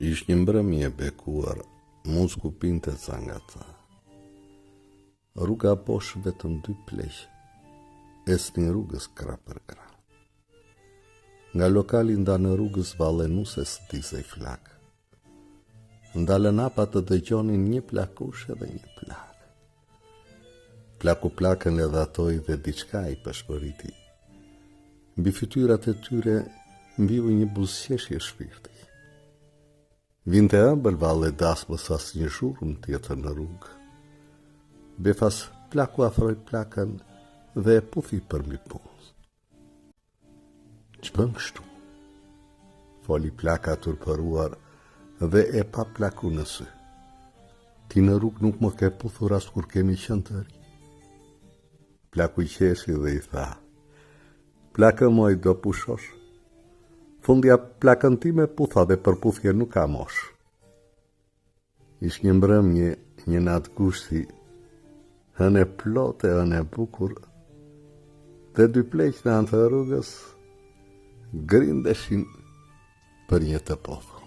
Ish një mbrëmje e bekuar, musku pinte ca nga ca. Rruga posh vetëm 2 pleq, esnin rrugës krah për krah. Nga lokali ndanë rrugës vallenuse s'disej flak. Ndalën hapa të dëgjonin një plakush edhe një plak. Plaku plakën e dhatoi dhe diçka i peshpëriti. Mbi fytyrat e tyre mbiu një buzëqeshje shpirti. Vinte ëmbël valle dasmës as një zhurmë tjetër në rrugë. Befas plaku afroi plakën dhe e puthi për mbi punë. Ç'bën kështu? Foli plaka turpëruar dhe e pa plaku në sy. Ti në rrugë nuk më ke puthur as kur kemi qenë të ri. Plaku i qeshi dhe i tha: plakë moj do pushosh. Fundja plakën time putha dhe për puthje nuk ka mosh. Ish një mbrëmje, një natë gushti, hënë e plotë, hënë e bukur, dhe 2 pleq në anë të rrugës grindeshin për një të pothë.